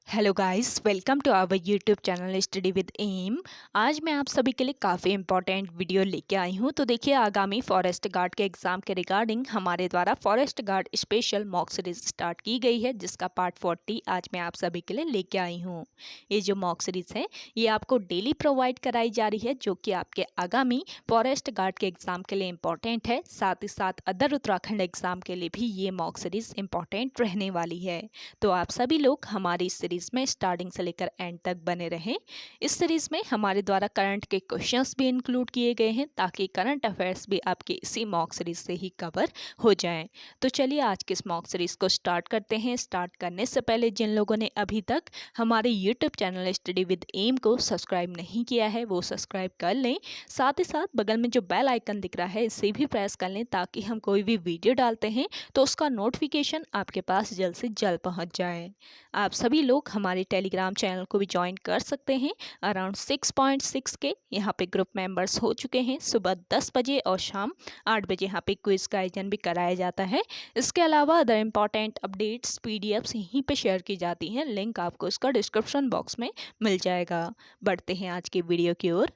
Hello guys, welcome to our YouTube channel study with M. आज मैं आप सभी के लिए काफ़ी इंपॉर्टेंट वीडियो लेके आई हूँ। तो देखिए, आगामी फॉरेस्ट गार्ड के एग्ज़ाम के रिगार्डिंग हमारे द्वारा forest guard special mock series start की गई है, जिसका पार्ट 40 आज मैं आप सभी के लिए लेके आई हूँ। ये जो मॉक सीरीज़ है ये आपको डेली प्रोवाइड कराई जा रही है, जो कि आपके आगामी फॉरेस्ट गार्ड के एग्ज़ाम के लिए इम्पॉर्टेंट है। साथ ही साथ अदर उत्तराखंड एग्ज़ाम के लिए भी ये मॉक सीरीज़ इम्पॉर्टेंट रहने वाली है। तो आप सभी लोग हमारी इस सीरीज में स्टार्टिंग से लेकर एंड तक बने रहें। इस सीरीज में हमारे द्वारा करंट के क्वेश्चंस भी इंक्लूड किए गए हैं, ताकि करंट अफेयर्स भी आपके इसी मॉक सीरीज से ही कवर हो जाएं। तो चलिए आज के इस मॉक सीरीज को स्टार्ट करते हैं। स्टार्ट करने से पहले जिन लोगों ने अभी तक हमारे YouTube channel study with M को सब्सक्राइब नहीं किया है, वो सब्सक्राइब कर लें। साथ ही साथ बगल में जो बेल आइकन दिख रहा है, इसे भी प्रेस कर लें, ताकि हम कोई भी वीडियो डालते हैं तो उसका नोटिफिकेशन आपके पास जल्द से जल्द पहुंच जाए। आप सभी लोग हमारे टेलीग्राम चैनल को भी ज्वाइन कर सकते हैं। अराउंड 6.6 के यहाँ पे ग्रुप मेंबर्स हो चुके हैं। सुबह 10 बजे और शाम 8 बजे यहाँ पे क्विज का आयोजन भी कराया जाता है। इसके अलावा अदर इम्पॉर्टेंट अपडेट्स पीडीएफ्स यहीं पे शेयर की जाती हैं। लिंक आपको इसका डिस्क्रिप्शन बॉक्स में मिल जाएगा। बढ़ते हैं आज की वीडियो की ओर।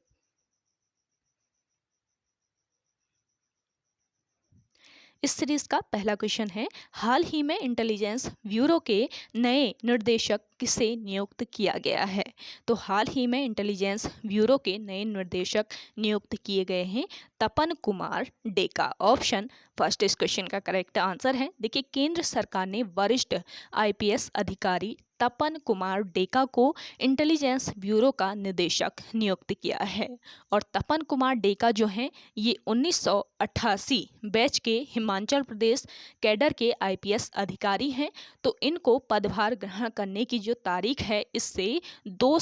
इस सीरीज का पहला क्वेश्चन है, हाल ही में इंटेलिजेंस ब्यूरो के नए निर्देशक किसे नियुक्त किया गया है। तो हाल ही में इंटेलिजेंस ब्यूरो के नए निर्देशक नियुक्त किए गए हैं तपन कुमार डेका। ऑप्शन फर्स्ट इस क्वेश्चन का करेक्ट आंसर है। देखिए, केंद्र सरकार ने वरिष्ठ आईपीएस अधिकारी तपन कुमार डेका को इंटेलिजेंस ब्यूरो का निदेशक नियुक्त किया है। और तपन कुमार डेका जो हैं, ये 1988 बैच के हिमाचल प्रदेश कैडर के आईपीएस अधिकारी हैं। तो इनको पदभार ग्रहण करने की जो तारीख है, इससे 2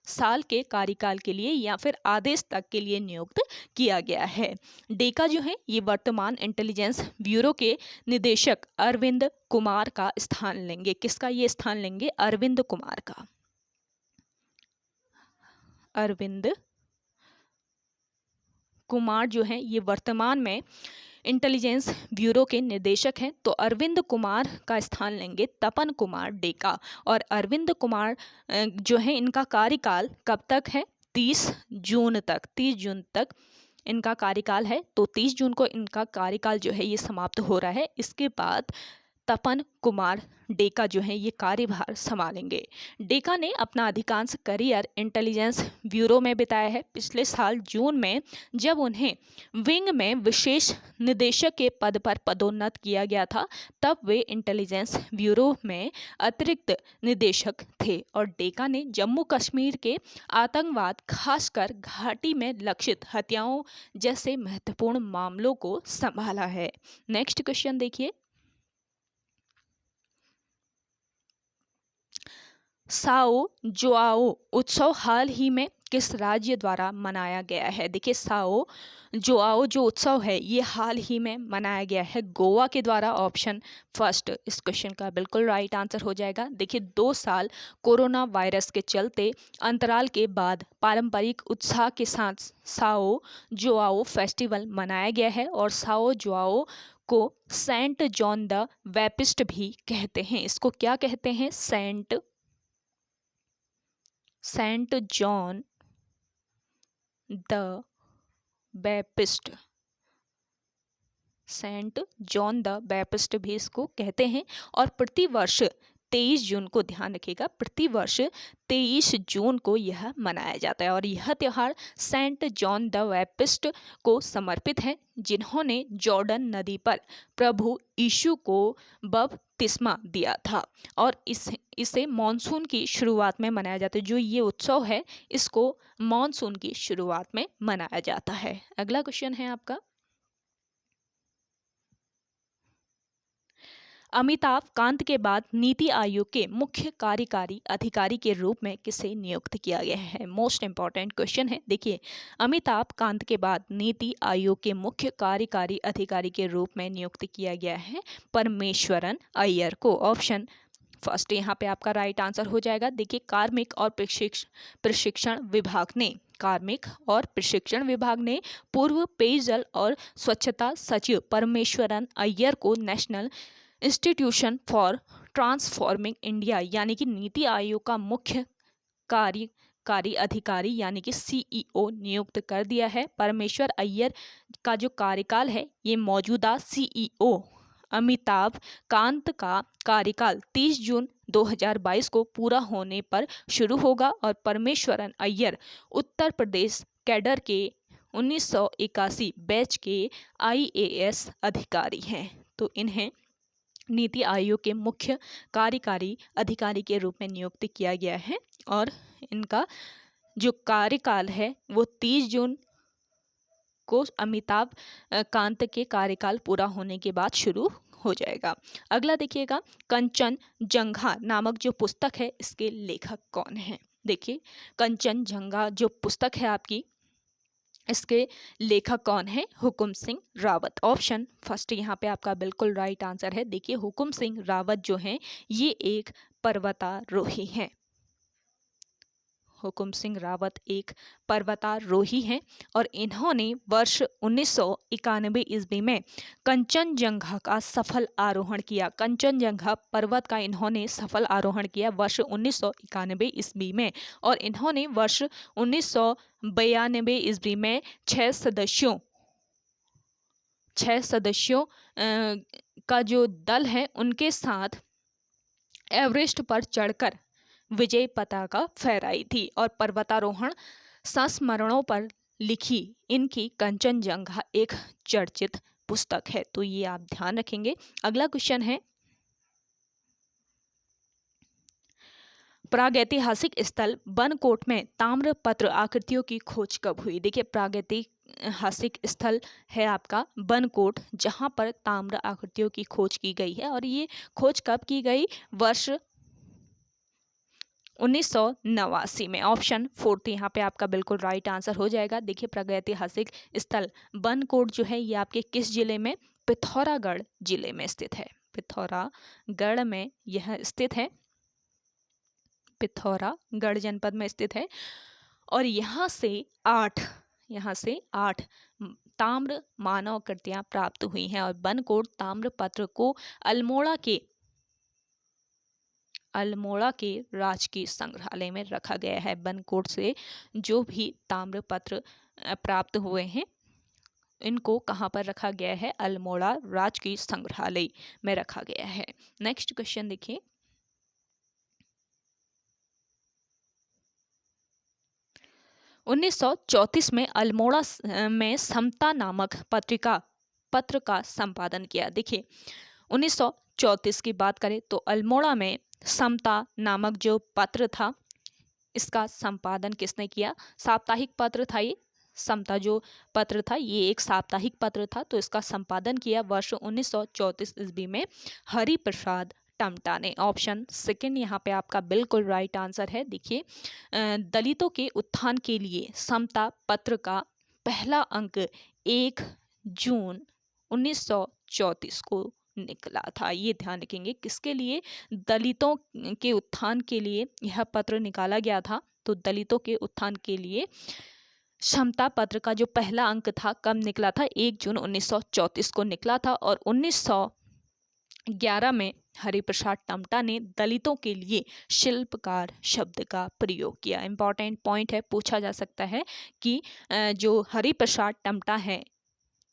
साल के कार्यकाल के लिए या फिर आदेश तक के लिए नियुक्त किया गया है। डेका जो है, ये वर्तमान इंटेलिजेंस ब्यूरो के निदेशक अरविंद कुमार का स्थान लेंगे। किसका ये स्थान लेंगे? अरविंद कुमार का। अरविंद कुमार जो हैं, ये वर्तमान में इंटेलिजेंस ब्यूरो के निदेशक हैं। तो अरविंद कुमार का स्थान लेंगे तपन कुमार डेका। और अरविंद कुमार जो है, इनका कार्यकाल कब तक है? 30 जून तक इनका कार्यकाल है। तो 30 जून को इनका कार्यकाल जो है ये समाप्त हो रहा है। इसके बाद तपन कुमार डेका जो है ये कार्यभार संभालेंगे। डेका ने अपना अधिकांश करियर इंटेलिजेंस ब्यूरो में बिताया है। पिछले साल जून में जब उन्हें विंग में विशेष निदेशक के पद पर पदोन्नत किया गया था, तब वे इंटेलिजेंस ब्यूरो में अतिरिक्त निदेशक थे। और डेका ने जम्मू कश्मीर के आतंकवाद, खासकर घाटी में लक्षित हत्याओं जैसे महत्वपूर्ण मामलों को संभाला है। नेक्स्ट क्वेश्चन देखिए, साओ जोआओ उत्सव हाल ही में किस राज्य द्वारा मनाया गया है। देखिए, साओ जोआओ जो उत्सव है ये हाल ही में मनाया गया है गोवा के द्वारा। ऑप्शन फर्स्ट इस क्वेश्चन का बिल्कुल राइट आंसर हो जाएगा। देखिए, 2 साल कोरोना वायरस के चलते अंतराल के बाद पारंपरिक उत्साह के साथ साओ जोआओ फेस्टिवल मनाया गया है। और साओ जोआओ को सेंट जॉन द बैपिस्ट भी कहते हैं। इसको क्या कहते हैं? Saint John the Baptist. Saint John the Baptist भी इसको कहते हैं। और प्रतिवर्ष 23 जून को, ध्यान रखिएगा, प्रतिवर्ष 23 जून को यह मनाया जाता है। और यह त्यौहार सेंट जॉन द बैपिस्ट को समर्पित है, जिन्होंने जॉर्डन नदी पर प्रभु यीशु को बपतिस्मा दिया था। और इसे मॉनसून की शुरुआत में मनाया जाता है। जो ये उत्सव है, इसको मॉनसून की शुरुआत में मनाया जाता है। अगला क्वेश्चन है आपका, अमिताभ कांत के बाद नीति आयोग के मुख्य कार्यकारी अधिकारी के रूप में किसे नियुक्त किया गया है। मोस्ट इंपॉर्टेंट क्वेश्चन है। देखिए, अमिताभ कांत के बाद नीति आयोग के मुख्य कार्यकारी अधिकारी के रूप में नियुक्त किया गया है परमेश्वरन अय्यर को। ऑप्शन फर्स्ट यहाँ पे आपका राइट आंसर हो जाएगा। देखिए, कार्मिक और प्रशिक्षण विभाग ने पूर्व पेयजल और स्वच्छता सचिव परमेश्वरन अय्यर को national institution for transforming India यानी कि नीति आयोग का मुख्य कार्यकारी अधिकारी यानी कि सीईओ नियुक्त कर दिया है। परमेश्वर अय्यर का जो कार्यकाल है ये मौजूदा सीईओ अमिताभ कांत का कार्यकाल 30 जून 2022 को पूरा होने पर शुरू होगा और परमेश्वरन अय्यर उत्तर प्रदेश कैडर के 1981 बैच के आईएएस अधिकारी हैं। तो इन्हें नीति आयोग के मुख्य कार्यकारी अधिकारी के रूप में नियुक्त किया गया है और इनका जो कार्यकाल है वो 30 जून को अमिताभ कांत के कार्यकाल पूरा होने के बाद शुरू हो जाएगा। अगला देखिएगा, कंचनजंघा नामक जो पुस्तक है इसके लेखक कौन है। देखिए कंचनजंघा जो पुस्तक है आपकी, इसके लेखक कौन है? हुकुम सिंह रावत। ऑप्शन फर्स्ट यहाँ पे आपका बिल्कुल राइट आंसर है। देखिए हुकुम सिंह रावत जो हैं ये एक पर्वतारोही हैं। हुकुम सिंह रावत एक पर्वतारोही हैं और इन्होंने वर्ष 1991 ईस्वी में कंचनजंघा का सफल आरोहण किया। कंचनजंघा पर्वत का इन्होंने सफल आरोहण किया वर्ष 1991 ईस्वी में और इन्होंने वर्ष 1992 ईस्वी में 6 सदस्यों का जो दल है उनके साथ एवरेस्ट पर चढ़कर विजय पताका फहराई थी और पर्वतारोहण संस्मरणों पर लिखी इनकी कंचनजंघा एक चर्चित पुस्तक है। तो ये आप ध्यान रखेंगे। अगला क्वेश्चन है, प्रागैतिहासिक स्थल बनकोट में ताम्रपत्र आकृतियों की खोज कब हुई? देखिए प्रागैतिहासिक स्थल है आपका बनकोट जहां पर ताम्र आकृतियों की खोज की गई है और ये खोज कब की गई? वर्ष 1989 में। ऑप्शन फोर्थ यहाँ पे आपका बिल्कुल राइट आंसर हो जाएगा। देखिए प्रागैतिहासिक स्थल बनकोट जो है ये आपके किस जिले में? पिथौरागढ़ जिले में स्थित है। पिथौरागढ़ में यह स्थित है, पिथौरागढ़ जनपद में स्थित है और यहाँ से आठ ताम्र मानवाकृतियां प्राप्त हुई हैं और बनकोट ताम्रपत्र को अल्मोड़ा के राजकीय संग्रहालय में रखा गया है। बनकोट से जो भी ताम्रपत्र प्राप्त हुए हैं इनको कहाँ पर रखा गया है? अल्मोड़ा राजकीय संग्रहालय में रखा गया है। नेक्स्ट क्वेश्चन देखिए, 1934 में अल्मोड़ा में समता नामक पत्र का संपादन किया। देखिए 1934 की बात करें तो अल्मोड़ा में समता नामक जो पत्र था इसका संपादन किसने किया? साप्ताहिक पत्र था ये। समता जो पत्र था ये एक साप्ताहिक पत्र था तो इसका संपादन किया वर्ष 1934 ईस्वी में हरि प्रसाद टमटा ने। ऑप्शन सेकंड यहाँ पे आपका बिल्कुल राइट आंसर है। देखिए दलितों के उत्थान के लिए समता पत्र का पहला अंक 1 जून 1934 को निकला था। ये ध्यान रखेंगे किसके लिए? दलितों के उत्थान के लिए यह पत्र निकाला गया था। तो दलितों के उत्थान के लिए समता पत्र का जो पहला अंक था कब निकला था? 1 जून 1934 को निकला था और 1911 में हरिप्रसाद टमटा ने दलितों के लिए शिल्पकार शब्द का प्रयोग किया। इंपॉर्टेंट पॉइंट है, पूछा जा सकता है कि जो हरिप्रसाद टमटा है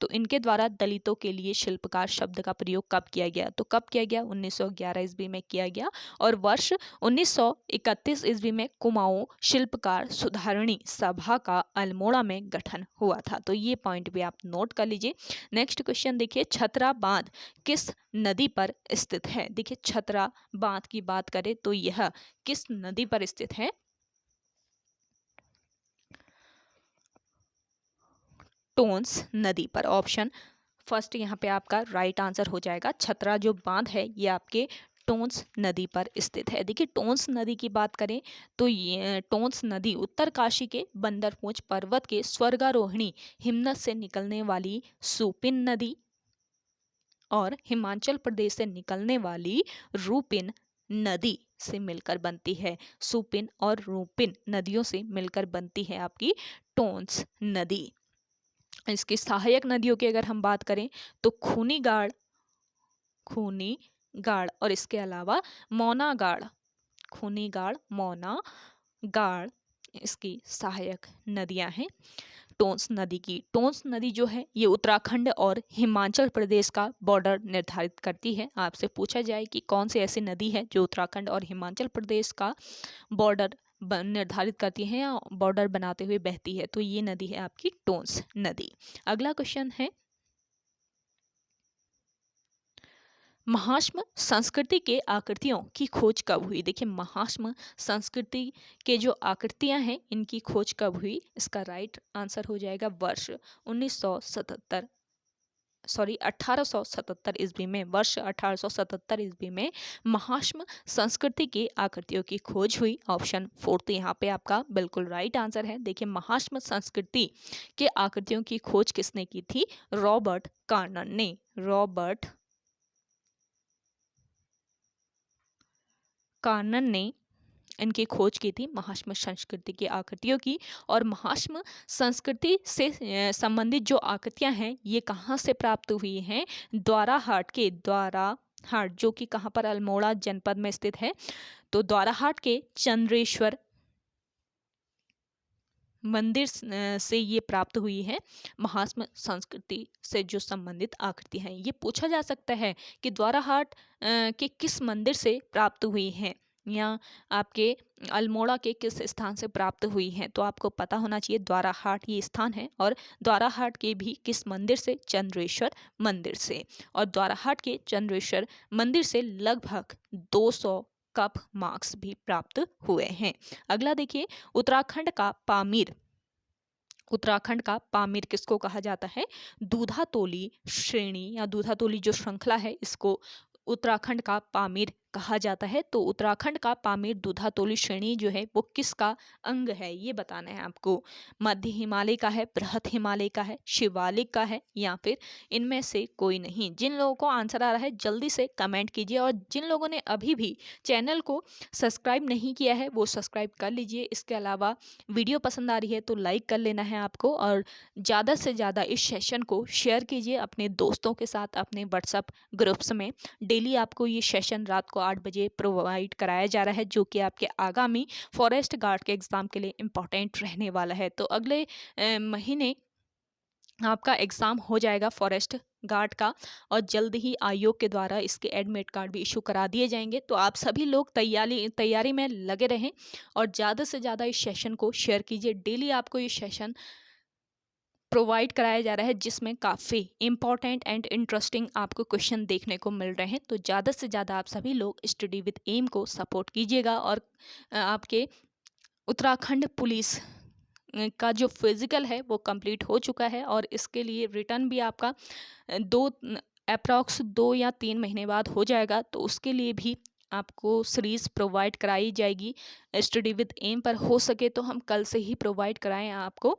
तो इनके द्वारा दलितों के लिए शिल्पकार शब्द का प्रयोग कब किया गया? तो कब किया गया? 1911 ईस्वी में किया गया और वर्ष 1931 ईस्वी में कुमाऊं शिल्पकार सुधारणी सभा का अल्मोड़ा में गठन हुआ था। तो ये पॉइंट भी आप नोट कर लीजिए। नेक्स्ट क्वेश्चन देखिए, छतरा बांध किस नदी पर स्थित है? देखिए छतरा बांध की बात करें तो यह किस नदी पर स्थित है? टोंस नदी पर। ऑप्शन फर्स्ट यहाँ पे आपका राइट आंसर हो जाएगा। छतरा जो बांध है ये आपके टोंस नदी पर स्थित है। देखिए टोंस नदी की बात करें तो ये टोंस नदी उत्तरकाशी के बंदरपूंछ पर्वत के स्वर्गारोहिणी हिमनद से निकलने वाली सुपिन नदी और हिमाचल प्रदेश से निकलने वाली रूपिन नदी से मिलकर बनती है। सुपिन और रूपिन नदियों से मिलकर बनती है आपकी टोंस नदी। इसकी सहायक नदियों की अगर हम बात करें तो खूनी गाड़ और इसके अलावा मौना गाड़, खूनी गाड़, मौना गाड़ इसकी सहायक नदियां हैं। टोंस नदी की, टोंस नदी जो है ये उत्तराखंड और हिमाचल प्रदेश का बॉर्डर निर्धारित करती है। आपसे पूछा जाए कि कौन सी ऐसी नदी है जो उत्तराखंड और हिमाचल प्रदेश का बॉर्डर निर्धारित करती है या बॉर्डर बनाते हुए बहती है, तो ये नदी है आपकी टोंस नदी। अगला क्वेश्चन है, महाश्म संस्कृति के आकृतियों की खोज कब हुई? देखिए महाश्म संस्कृति के जो आकृतियां हैं इनकी खोज कब हुई? इसका राइट आंसर हो जाएगा वर्ष 1977, सॉरी 1877 ईस्वी में, वर्ष 1877 ईस्वी में महाश्म संस्कृति की आकृतियों की खोज हुई। ऑप्शन 4 यहाँ पे आपका बिल्कुल राइट आंसर है। देखिए महाश्म संस्कृति के आकृतियों की खोज किसने की थी? रॉबर्ट कार्नन ने, रॉबर्ट कार्नन ने इनकी खोज की थी, महाश्म संस्कृति की आकृतियों की। और महाश्म संस्कृति से संबंधित जो आकृतियां हैं ये कहाँ से प्राप्त हुई हैं? द्वाराहाट के, द्वाराहाट जो कि कहाँ पर, अल्मोड़ा जनपद में स्थित है, तो द्वाराहाट के चंद्रेश्वर मंदिर से ये प्राप्त हुई है। महाश्म संस्कृति से जो संबंधित आकृति हैं, ये पूछा जा सकता है कि द्वाराहाट के किस मंदिर से प्राप्त हुई हैं या आपके अल्मोड़ा के किस स्थान से प्राप्त हुई हैं, तो आपको पता होना चाहिए द्वाराहाट ये स्थान है। और द्वाराहाट के भी किस मंदिर से? चंद्रेश्वर मंदिर से। और द्वाराहाट के चंद्रेश्वर मंदिर से लगभग 200 कप मार्क्स भी प्राप्त हुए हैं। अगला देखिए, उत्तराखंड का पामीर, उत्तराखंड का पामीर किसको कहा जाता है? दूधातोली श्रेणी या दूधातोली जो श्रृंखला है इसको उत्तराखंड का पामीर कहा जाता है। तो उत्तराखंड का पामीर दूधातोली श्रेणी जो है वो किसका अंग है, ये बताना है आपको। मध्य हिमालय का है, बृहत हिमालय का है, शिवालिक का है, या फिर इनमें से कोई नहीं। जिन लोगों को आंसर आ रहा है जल्दी से कमेंट कीजिए, और जिन लोगों ने अभी भी चैनल को सब्सक्राइब नहीं किया है वो सब्सक्राइब कर लीजिए। इसके अलावा वीडियो पसंद आ रही है तो लाइक कर लेना है आपको, और ज़्यादा से ज़्यादा इस सेशन को शेयर कीजिए अपने दोस्तों के साथ, अपने व्हाट्सएप ग्रुप्स में। डेली आपको ये सेशन रात को 8 बजे प्रोवाइड कराया जा रहा है, जो कि आपके आगामी फॉरेस्ट गार्ड के एग्ज़ाम के लिए इम्पॉर्टेंट रहने वाला है। तो अगले महीने आपका एग्ज़ाम हो जाएगा फॉरेस्ट गार्ड का, और जल्द ही आयोग के द्वारा इसके एडमिट कार्ड भी इशू करा दिए जाएंगे। तो आप सभी लोग तैयारी में लगे रहें और ज़्यादा से ज़्यादा इस सेशन को शेयर कीजिए। डेली आपको ये सेशन प्रोवाइड कराया जा रहा है जिसमें काफ़ी इंपॉर्टेंट एंड इंटरेस्टिंग आपको क्वेश्चन देखने को मिल रहे हैं। तो ज़्यादा से ज़्यादा आप सभी लोग स्टडी विद एम को सपोर्ट कीजिएगा। और आपके उत्तराखंड पुलिस का जो फिजिकल है वो कंप्लीट हो चुका है, और इसके लिए रिटर्न भी आपका अप्रॉक्स 2 या 3 महीने बाद हो जाएगा। तो उसके लिए भी आपको सीरीज़ प्रोवाइड कराई जाएगी स्टडी विद एम पर। हो सके तो हम कल से ही प्रोवाइड कराएं आपको।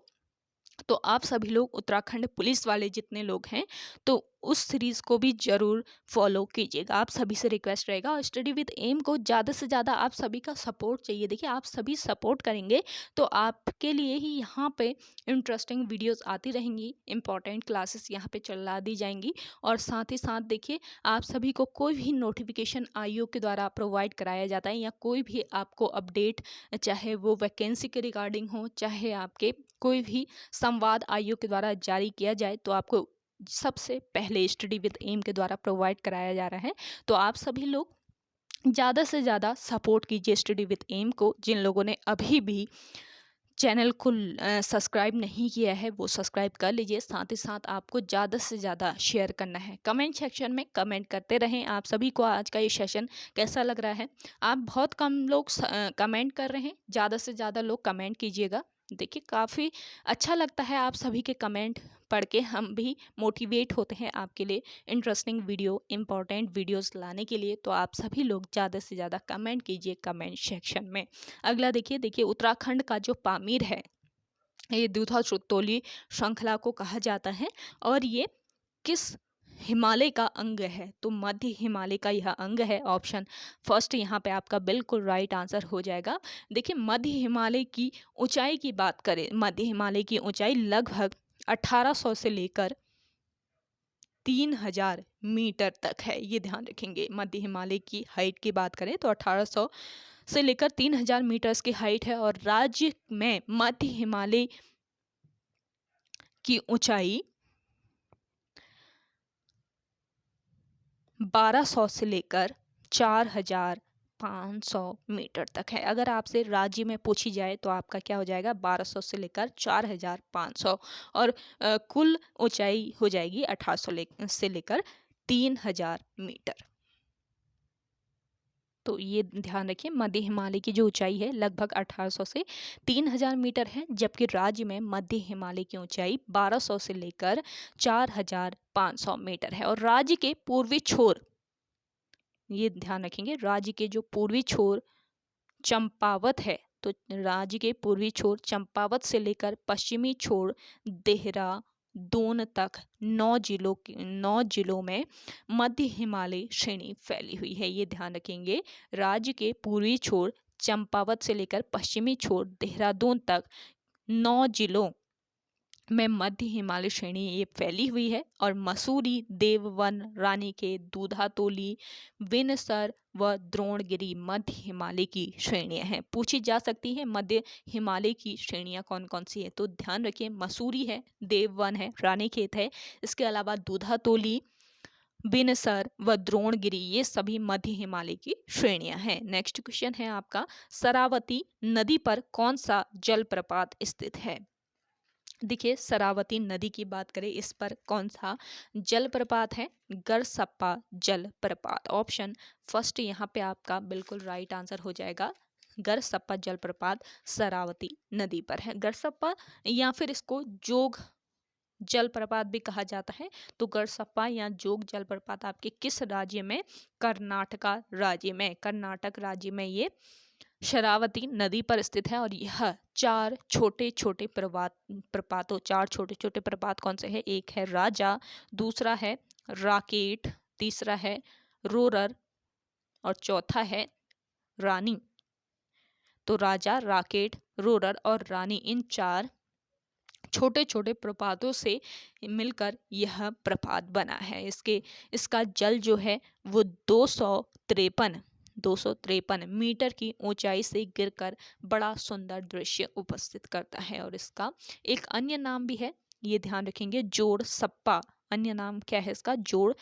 तो आप सभी लोग उत्तराखंड पुलिस वाले जितने लोग हैं तो उस सीरीज़ को भी ज़रूर फॉलो कीजिएगा। आप सभी से रिक्वेस्ट रहेगा, और स्टडी विद एम को ज़्यादा से ज़्यादा आप सभी का सपोर्ट चाहिए। देखिए आप सभी सपोर्ट करेंगे तो आपके लिए ही यहाँ पे इंटरेस्टिंग वीडियोस आती रहेंगी, इंपॉर्टेंट क्लासेस यहाँ पे चला दी जाएंगी। और साथ ही साथ देखिए आप सभी को कोई भी नोटिफिकेशन आयोग के द्वारा प्रोवाइड कराया जाता है, या कोई भी आपको अपडेट, चाहे वो वैकेंसी के रिगार्डिंग हो, चाहे आपके कोई भी संवाद आयोग के द्वारा जारी किया जाए, तो आपको सबसे पहले स्टडी विद एम के द्वारा प्रोवाइड कराया जा रहा है। तो आप सभी लोग ज़्यादा से ज़्यादा सपोर्ट कीजिए स्टडी विद एम को। जिन लोगों ने अभी भी चैनल को सब्सक्राइब नहीं किया है वो सब्सक्राइब कर लीजिए। साथ ही साथ आपको ज़्यादा से ज़्यादा शेयर करना है। कमेंट सेक्शन में कमेंट करते रहें। आप सभी को आज का ये सेशन कैसा लग रहा है? आप बहुत कम लोग कमेंट कर रहे हैं, ज़्यादा से ज़्यादा लोग कमेंट कीजिएगा। देखिए काफ़ी अच्छा लगता है आप सभी के कमेंट पढ़ के, हम भी मोटिवेट होते हैं आपके लिए इंटरेस्टिंग वीडियो, इंपॉर्टेंट वीडियोस लाने के लिए। तो आप सभी लोग ज़्यादा से ज़्यादा कमेंट कीजिए कमेंट सेक्शन में। अगला देखिए उत्तराखंड का जो पामीर है ये दूधातोली श्रृंखला को कहा जाता है, और ये किस हिमालय का अंग है? तो मध्य हिमालय का यह अंग है। ऑप्शन फर्स्ट यहाँ पे आपका बिल्कुल राइट आंसर हो जाएगा। देखिए मध्य हिमालय की ऊंचाई की बात करें, मध्य हिमालय की ऊंचाई लगभग 1800 से लेकर 3000 मीटर तक है, ये ध्यान रखेंगे। मध्य हिमालय की हाइट की बात करें तो 1800 से लेकर 3000 मीटर्स की हाइट है। और राज्य में मध्य हिमालय की ऊंचाई 1200 से लेकर 4500 मीटर तक है। अगर आपसे राज्य में पूछी जाए तो आपका क्या हो जाएगा, 1200 से लेकर 4500। और कुल ऊंचाई हो जाएगी 1800 से लेकर 3000 मीटर। तो ये ध्यान रखिए, मध्य हिमालय की जो ऊंचाई है लगभग 1800 से 3000 मीटर है, जबकि राज्य में मध्य हिमालय की ऊंचाई 1200 से लेकर 4500 मीटर है। और राज्य के पूर्वी छोर, ये ध्यान रखेंगे, राज्य के जो पूर्वी छोर चंपावत है, तो राज्य के पूर्वी छोर चंपावत से लेकर पश्चिमी छोर देहरादून तक 9 जिलों में मध्य हिमालय श्रेणी फैली हुई है। ये ध्यान रखेंगे, राज्य के पूर्वी छोर चंपावत से लेकर पश्चिमी छोर देहरादून तक 9 जिलों में मध्य हिमालय श्रेणी ये फैली हुई है। और मसूरी, देववन, रानीखेत, दूधातोली, विनसर व द्रोणगिरी मध्य हिमालय की श्रेणियां हैं। पूछी जा सकती है मध्य हिमालय की श्रेणियां कौन कौन सी है, तो ध्यान रखिए, मसूरी है, देववन है, रानीखेत है, इसके अलावा दूधातोली, बिनसर व द्रोणगिरी, ये सभी मध्य हिमालय की श्रेणियां हैं। नेक्स्ट क्वेश्चन है आपका, शरावती नदी पर कौन सा जलप्रपात स्थित है। देखिए, शरावती नदी की बात करें, इस पर कौन सा जलप्रपात है, गरसप्पा जलप्रपात। ऑप्शन फर्स्ट यहाँ पे आपका बिल्कुल राइट आंसर हो जाएगा। गरसप्पा जलप्रपात शरावती नदी पर है। गरसप्पा या फिर इसको जोग जलप्रपात भी कहा जाता है। तो गरसप्पा या जोग जलप्रपात आपके किस राज्य में, कर्नाटक राज्य में ये शरावती नदी पर स्थित है। और यह चार छोटे छोटे प्रपात कौन से हैं, एक है राजा, दूसरा है राकेट, तीसरा है रोरर और चौथा है रानी। तो राजा, राकेट, रोरर और रानी, इन चार छोटे छोटे प्रपातों से मिलकर यह प्रपात बना है। इसका जल जो है वो 253 मीटर की ऊंचाई से गिरकर बड़ा सुंदर दृश्य उपस्थित करता है। और इसका एक अन्य नाम भी है, ये ध्यान रखेंगे, जोड़ सप्पा। अन्य नाम क्या है इसका, जोड़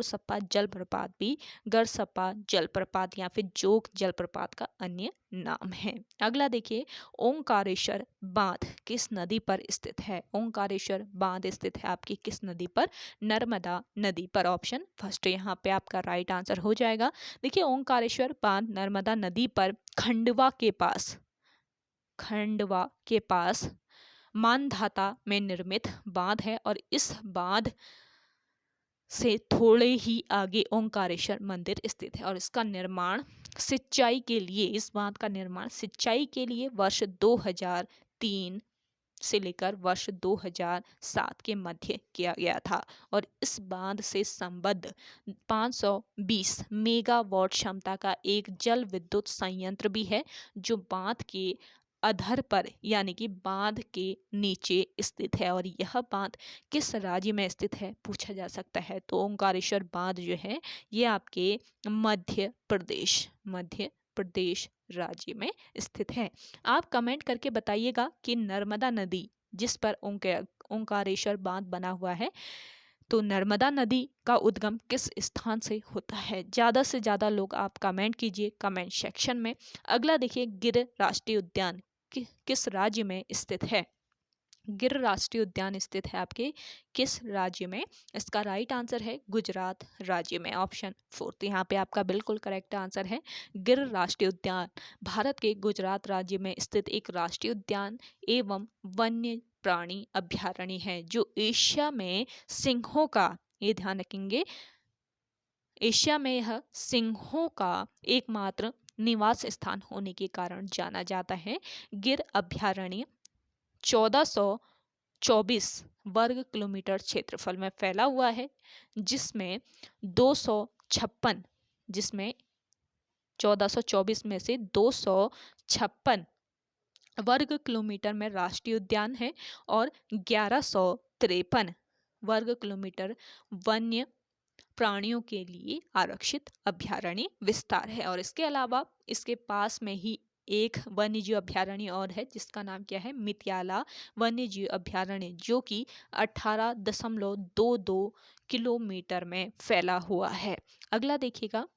सप्पा जलप्रपात भी गरसप्पा जलप्रपात या फिर जोग जलप्रपात का अन्य नाम है। अगला देखिए, ओंकारेश्वर बांध किस नदी पर स्थित है। ओंकारेश्वर बांध स्थित है आपकी किस नदी पर, नर्मदा नदी पर। ऑप्शन फर्स्ट यहाँ पे आपका राइट आंसर हो जाएगा। देखिए, ओंकारेश्वर बांध नर्मदा नदी पर खंडवा के पास मानधाता में निर्मित बांध है। और इस बांध से थोड़े ही आगे ओंकारेश्वर मंदिर स्थित है। और इस बांध का निर्माण सिंचाई के लिए वर्ष 2003 से लेकर वर्ष 2007 के मध्य किया गया था। और इस बांध से संबद्ध 520 मेगावाट क्षमता का एक जल विद्युत संयंत्र भी है, जो बांध के अधर पर यानी कि बांध के नीचे स्थित है। और यह बांध किस राज्य में स्थित है, पूछा जा सकता है। तो ओंकारेश्वर बांध जो है ये आपके मध्य प्रदेश राज्य में स्थित है। आप कमेंट करके बताइएगा कि नर्मदा नदी जिस पर ओंकारेश्वर बांध बना हुआ है, तो नर्मदा नदी का उद्गम किस स्थान से होता है। ज़्यादा से ज़्यादा लोग आप कमेंट कीजिए कमेंट सेक्शन में। अगला देखिए, गिर राष्ट्रीय उद्यान किस राज्य में स्थित है। गिर राष्ट्रीय उद्यान स्थित है आपके किस राज्य में, इसका राइट आंसर है गुजरात राज्य में। ऑप्शन फोर्थ यहाँ पे आपका बिल्कुल करेक्ट आंसर है। गिर राष्ट्रीय उद्यान भारत के गुजरात राज्य में स्थित एक राष्ट्रीय उद्यान एवं वन्य प्राणी अभ्यारण्य है, जो एशिया में सिंहों का, ये ध्यान रखेंगे, एशिया में यह सिंहों का एकमात्र निवास स्थान होने के कारण जाना जाता है। गिर अभ्यारण्य 1424 वर्ग किलोमीटर क्षेत्रफल में फैला हुआ है, जिसमें 1424 में से 256 वर्ग किलोमीटर में राष्ट्रीय उद्यान है और 1153 वर्ग किलोमीटर वन्य प्राणियों के लिए आरक्षित अभयारण्य विस्तार है। और इसके अलावा इसके पास में ही एक वन्य जीव अभयारण्य और है जिसका नाम क्या है, मित्याला वन्य जीव अभयारण्य, जो कि 18.22 किलोमीटर में फैला हुआ है। अगला देखिएगा,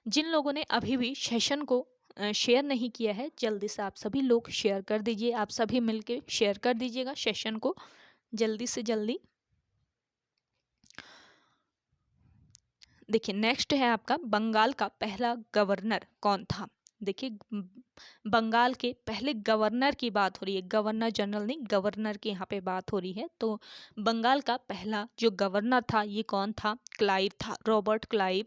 जिन लोगों ने अभी भी सेशन को शेयर नहीं किया है, जल्दी से आप सभी लोग शेयर कर दीजिए। आप सभी मिलके शेयर कर दीजिएगा सेशन को जल्दी से जल्दी। देखिए नेक्स्ट है आपका, बंगाल का पहला गवर्नर कौन था। देखिए बंगाल के पहले गवर्नर की बात हो रही है, गवर्नर जनरल नहीं, गवर्नर की यहाँ पे बात हो रही है। तो बंगाल का पहला जो गवर्नर था ये कौन था, क्लाइव था, रॉबर्ट क्लाइव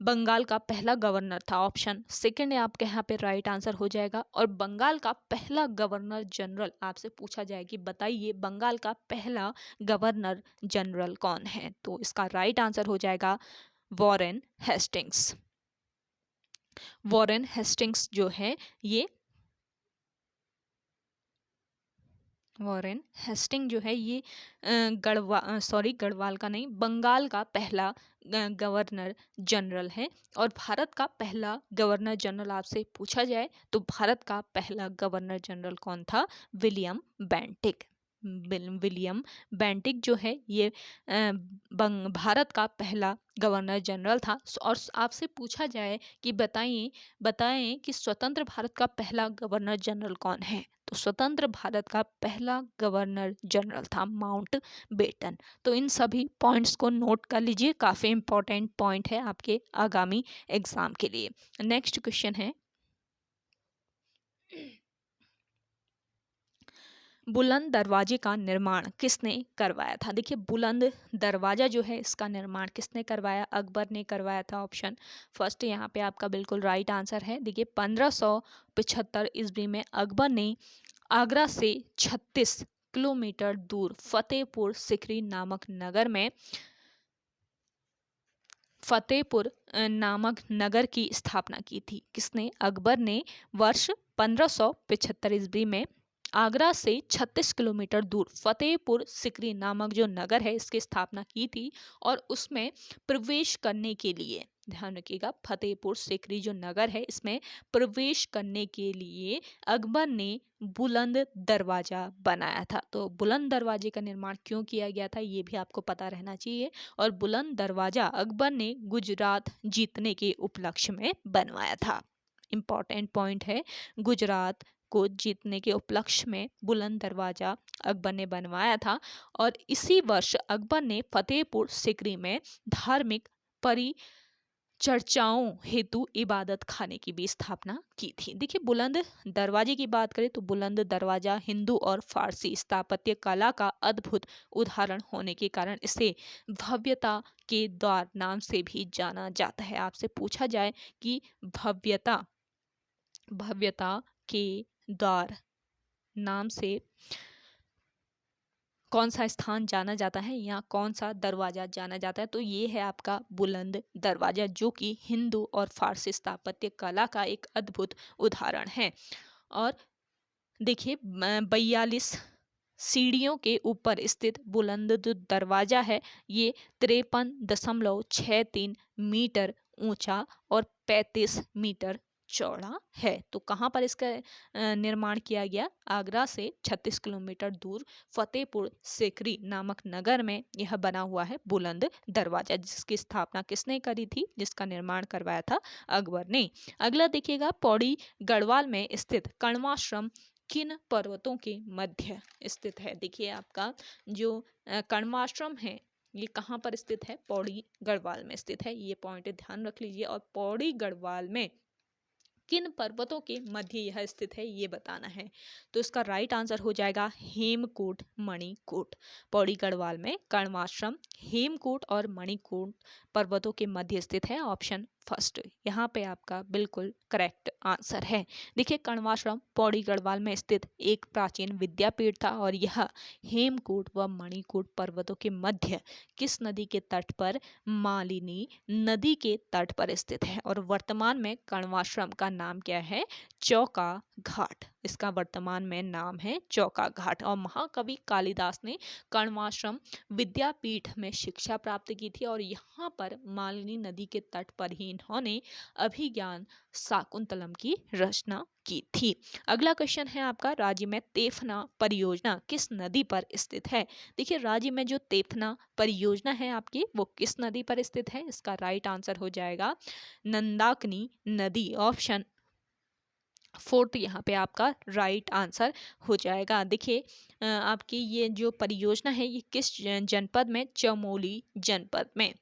बंगाल का पहला गवर्नर था। ऑप्शन सेकंड है आपके यहाँ पे राइट आंसर हो जाएगा। और बंगाल का पहला गवर्नर जनरल आपसे पूछा जाए कि बताइए बंगाल का पहला गवर्नर जनरल कौन है, तो इसका राइट आंसर हो जाएगा वॉरेन हेस्टिंग्स। वॉरेन हेस्टिंग्स जो है ये, वॉरेन हेस्टिंग जो है ये गढ़वाल का नहीं, बंगाल का पहला गवर्नर जनरल है। और भारत का पहला गवर्नर जनरल आपसे पूछा जाए तो भारत का पहला गवर्नर जनरल कौन था, विलियम बेंटिक। विलियम बेंटिक जो है ये भारत का पहला गवर्नर जनरल था। और आपसे पूछा जाए कि बताएं कि स्वतंत्र भारत का पहला गवर्नर जनरल कौन है, तो स्वतंत्र भारत का पहला गवर्नर जनरल था माउंट बेटन। तो इन सभी पॉइंट्स को नोट कर लीजिए, काफ़ी इंपॉर्टेंट पॉइंट है आपके आगामी एग्जाम के लिए। नेक्स्ट क्वेश्चन है, बुलंद दरवाजे का निर्माण किसने करवाया था। देखिए बुलंद दरवाजा जो है इसका निर्माण किसने करवाया, अकबर ने करवाया था। ऑप्शन फर्स्ट यहाँ पे आपका बिल्कुल राइट आंसर है। देखिए 1575 ईस्वी में अकबर ने आगरा से 36 किलोमीटर दूर फतेहपुर सिकरी नामक नगर की स्थापना की थी। किसने, अकबर ने वर्ष 1575 ईस्वी में आगरा से 36 किलोमीटर दूर फतेहपुर सिकरी नामक जो नगर है इसकी स्थापना की थी। और उसमें प्रवेश करने के लिए, ध्यान रखिएगा, फतेहपुर सिकरी जो नगर है इसमें प्रवेश करने के लिए अकबर ने बुलंद दरवाजा बनाया था। तो बुलंद दरवाजे का निर्माण क्यों किया गया था ये भी आपको पता रहना चाहिए। और बुलंद दरवाजा अकबर ने गुजरात जीतने के उपलक्ष्य में बनवाया था। इंपॉर्टेंट पॉइंट है, गुजरात को जीतने के उपलक्ष्य में बुलंद दरवाजा अकबर ने बनवाया था। और इसी वर्ष अकबर ने फतेहपुर सिकरी में धार्मिक परिचर्चाओं हेतु इबादत खाने की भी स्थापना की थी। देखिए बुलंद दरवाजे की बात करें तो बुलंद दरवाजा हिंदू और फारसी स्थापत्य कला का अद्भुत उदाहरण होने के कारण इसे भव्यता के द्वार नाम से भी जाना जाता है। आपसे पूछा जाए कि भव्यता के द्वार नाम से कौन सा स्थान जाना जाता है या कौन सा दरवाजा जाना जाता है, तो ये है आपका बुलंद दरवाजा, जो कि हिंदू और फारसी स्थापत्य कला का एक अद्भुत उदाहरण है। और देखिए 42 सीढ़ियों के ऊपर स्थित बुलंद जो दरवाजा है ये 53.63 मीटर ऊंचा और 35 मीटर चौड़ा है। तो कहाँ पर इसका निर्माण किया गया, आगरा से 36 किलोमीटर दूर फतेहपुर सिकरी नामक नगर में यह बना हुआ है बुलंद दरवाजा, जिसकी स्थापना किसने करी थी, जिसका निर्माण करवाया था अकबर ने। अगला देखिएगा, पौड़ी गढ़वाल में स्थित कण्वाश्रम किन पर्वतों के मध्य स्थित है। देखिए आपका जो कण्वाश्रम है ये कहाँ पर स्थित है, पौड़ी गढ़वाल में स्थित है। ये पॉइंट ध्यान रख लीजिए। और पौड़ी गढ़वाल में किन पर्वतों के मध्य यह स्थित है ये बताना है। तो इसका राइट आंसर हो जाएगा हेमकूट मणिकूट। पौड़ी गढ़वाल में कण्वाश्रम हेमकूट और मणिकूट पर्वतों के मध्य स्थित है। ऑप्शन फर्स्ट यहाँ पे आपका बिल्कुल करेक्ट आंसर है। देखिए कण्वाश्रम पौड़ी गढ़वाल में स्थित एक प्राचीन विद्यापीठ था और यह हेमकूट व मणिकूट पर्वतों के मध्य किस नदी के तट पर, मालिनी नदी के तट पर स्थित है। और वर्तमान में कण्वाश्रम का नाम क्या है, चौका घाट। इसका वर्तमान में नाम है चौका घाट। और महाकवि कालिदास ने कर्णवाश्रम विद्यापीठ में शिक्षा प्राप्त की थी और यहाँ पर मालिनी नदी के तट पर ही इन्होंने अभिज्ञान शाकुंतलम की रचना की थी। अगला क्वेश्चन है आपका, राज्य में तेफना परियोजना किस नदी पर स्थित है। देखिए, राज्य में जो तेफना परियोजना है आपकी, वो किस नदी पर स्थित है। इसका राइट आंसर हो जाएगा नंदाकिनी नदी। ऑप्शन 4 यहाँ पे आपका राइट आंसर हो जाएगा। देखिए, आपकी ये जो परियोजना है ये किस जनपद में, चमोली जनपद में,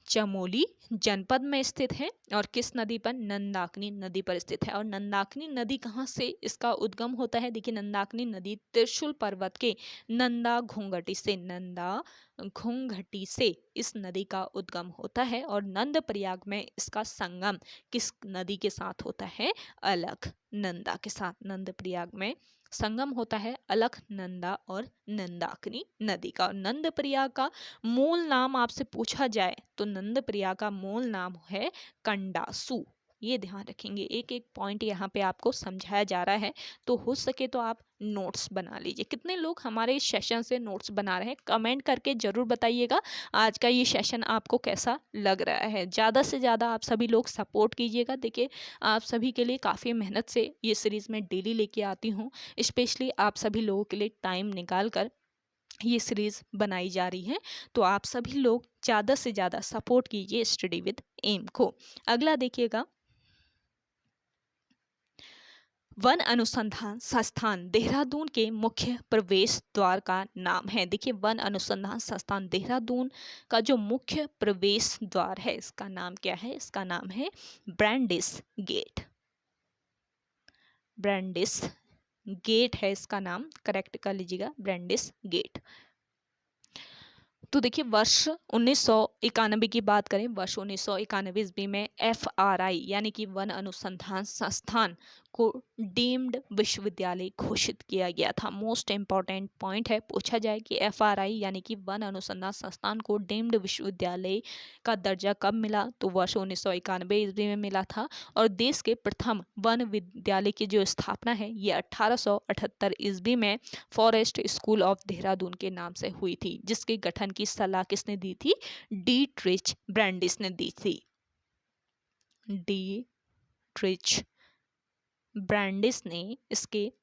चमोली जनपद में स्थित है। और किस नदी पर, नंदाकिनी नदी पर स्थित है। और नंदाकिनी नदी कहाँ से इसका उद्गम होता है। देखिए, नंदाकिनी नदी त्रिशूल पर्वत के नंदा घूंघटी से इस नदी का उद्गम होता है। और नंद प्रयाग में इसका संगम किस नदी के साथ होता है, अलकनंदा के साथ। नंद प्रयाग में संगम होता है अलकनंदा और नंदाकिनी नदी का। और नंद प्रयाग का मूल नाम आपसे पूछा जाए तो नंद प्रयाग का मूल नाम है कंडासु। ये ध्यान रखेंगे, एक एक पॉइंट यहाँ पे आपको समझाया जा रहा है। तो हो सके तो आप नोट्स बना लीजिए। कितने लोग हमारे इस सेशन से नोट्स बना रहे हैं, कमेंट करके जरूर बताइएगा आज का ये सेशन आपको कैसा लग रहा है। ज़्यादा से ज़्यादा आप सभी लोग सपोर्ट कीजिएगा। देखिए, आप सभी के लिए काफ़ी मेहनत से ये सीरीज़ में डेली लेके आती हूँ। स्पेशली आप सभी लोगों के लिए टाइम निकाल कर ये सीरीज़ बनाई जा रही है। तो आप सभी लोग ज़्यादा से ज़्यादा सपोर्ट कीजिए स्टडी विद एम को। अगला देखिएगा, वन अनुसंधान संस्थान देहरादून के मुख्य प्रवेश द्वार का नाम है। देखिए, वन अनुसंधान संस्थान देहरादून का जो मुख्य प्रवेश द्वार है इसका नाम क्या है। इसका नाम है ब्रांडिस गेट। ब्रांडिस गेट है इसका नाम, करेक्ट कर लीजिएगा, ब्रांडिस गेट। तो देखिए, वर्ष 1991 की बात करें, वर्ष 1991 ईस्वी में FRI यानी कि वन अनुसंधान संस्थान को डीम्ड विश्वविद्यालय घोषित किया गया था। मोस्ट इम्पॉर्टेंट पॉइंट है, पूछा जाए कि FRI यानी कि वन अनुसंधान संस्थान को डीम्ड विश्वविद्यालय का दर्जा कब मिला, तो वर्ष 1991 ईस्वी में मिला था। और देश के प्रथम वन विद्यालय की जो स्थापना है ये 1878 ईस्वी में फॉरेस्ट स्कूल ऑफ देहरादून के नाम से हुई थी, जिसके गठन की सलाह किसने दी थी, डीट्रिच ब्रांडिस ने दी थी। डीट्रिच ब्रांडिस ने इसके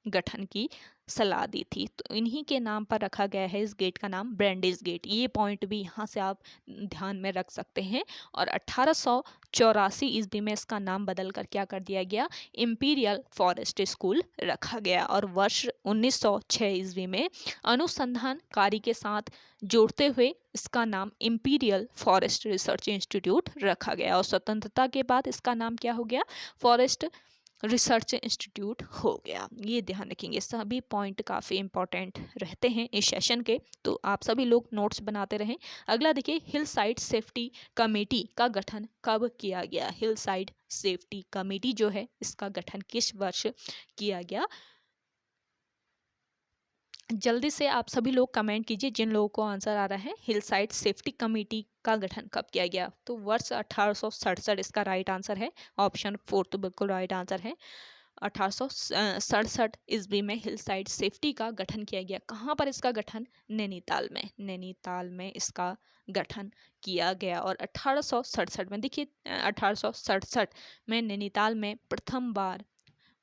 गठन की सलाह दी थी। तो इन्हीं के नाम पर रखा गया है इस गेट का नाम ब्रांडिस गेट। ये पॉइंट भी यहाँ से आप ध्यान में रख सकते हैं। और 1884 ईस्वी में इसका नाम बदल कर क्या कर दिया गया, इंपीरियल फॉरेस्ट स्कूल रखा गया। और वर्ष 1906 ईस्वी में अनुसंधान कार्य के साथ जोड़ते हुए इसका नाम इंपीरियल फॉरेस्ट रिसर्च इंस्टीट्यूट रखा गया। और स्वतंत्रता के बाद इसका नाम क्या हो गया, फॉरेस्ट रिसर्च इंस्टीट्यूट हो गया। ये ध्यान रखेंगे, सभी पॉइंट काफ़ी इंपॉर्टेंट रहते हैं इस सेशन के। तो आप सभी लोग नोट्स बनाते रहें। अगला देखिए, हिल साइड सेफ्टी कमेटी का गठन कब किया गया। हिल साइड सेफ्टी कमेटी जो है इसका गठन किस वर्ष किया गया। जल्दी से आप सभी लोग कमेंट कीजिए जिन लोगों को आंसर आ रहा है। हिल साइड सेफ्टी कमेटी का गठन कब किया गया, तो वर्ष 1867 इसका राइट आंसर है। ऑप्शन 4 तो बिल्कुल राइट आंसर है। 1867 ईस्वी में हिल साइड सेफ्टी का गठन किया गया। कहाँ पर इसका गठन, नैनीताल में। नैनीताल में इसका गठन किया गया। और 1867 में, देखिए 1867 में नैनीताल में प्रथम बार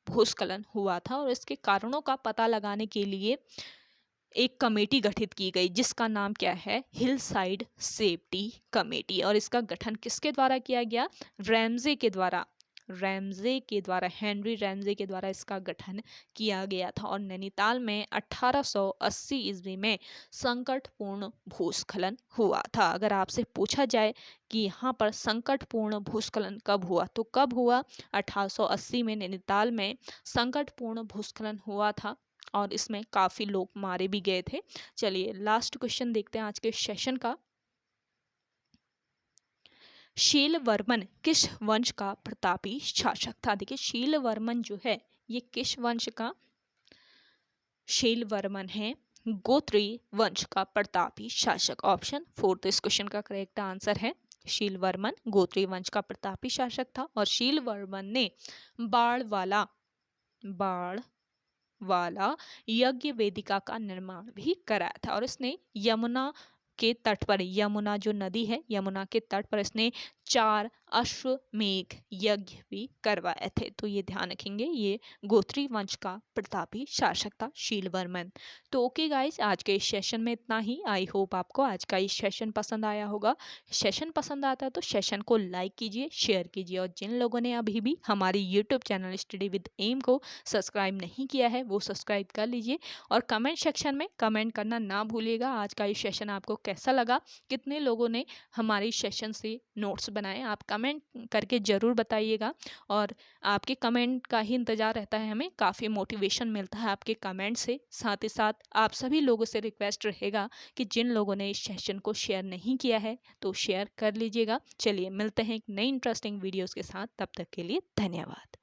भूस्खलन हुआ था। और इसके कारणों का पता लगाने के लिए एक कमेटी गठित की गई जिसका नाम क्या है, हिल साइड सेफ्टी कमेटी। और इसका गठन किसके द्वारा किया गया, रैमजे के द्वारा। हेनरी रैमजे के द्वारा इसका गठन किया गया था। और नैनीताल में 1880 ईस्वी में संकटपूर्ण भूस्खलन हुआ था। अगर आपसे पूछा जाए कि यहाँ पर संकटपूर्ण भूस्खलन कब हुआ, तो कब हुआ, 1880 में नैनीताल में संकटपूर्ण भूस्खलन हुआ था। और इसमें काफ़ी लोग मारे भी गए थे। चलिए लास्ट क्वेश्चन देखते हैं आज के सेशन का। शीलवर्मन किस वंश का प्रतापी शासक था। देखिए, शीलवर्मन जो है ये किस वंश का, शीलवर्मन है गोत्री वंश का प्रतापी शासक। ऑप्शन 4 तो इस क्वेश्चन का करेक्ट आंसर है शीलवर्मन गोत्री वंश का प्रतापी शासक था और शीलवर्मन ने बाण वाला यज्ञ वेदिका का निर्माण भी कराया था और इसने यमुना के तट पर, यमुना जो नदी है, यमुना के तट पर इसने 4 अश्वमेध यज्ञ भी करवाए थे। तो ये ध्यान रखेंगे, ये गोत्री वंश का प्रतापी शासक था शीलवर्मन। तो ओके गाइस, आज के इस सेशन में इतना ही। आई होप आपको आज का इस सेशन पसंद आया होगा। सेशन पसंद आता है तो सेशन को लाइक कीजिए, शेयर कीजिए और जिन लोगों ने अभी भी हमारी YouTube channel study with M को सब्सक्राइब नहीं किया है वो सब्सक्राइब कर लीजिए और कमेंट सेक्शन में कमेंट करना ना भूलिएगा। आज का ये सेशन आपको कैसा लगा, कितने लोगों ने हमारे सेशन से नोट्स बनाए, आप कमेंट करके ज़रूर बताइएगा और आपके कमेंट का ही इंतज़ार रहता है, हमें काफ़ी मोटिवेशन मिलता है आपके कमेंट से। साथ ही साथ आप सभी लोगों से रिक्वेस्ट रहेगा कि जिन लोगों ने इस सेशन को शेयर नहीं किया है तो शेयर कर लीजिएगा। चलिए मिलते हैं एक नई इंटरेस्टिंग वीडियोज़ के साथ, तब तक के लिए धन्यवाद।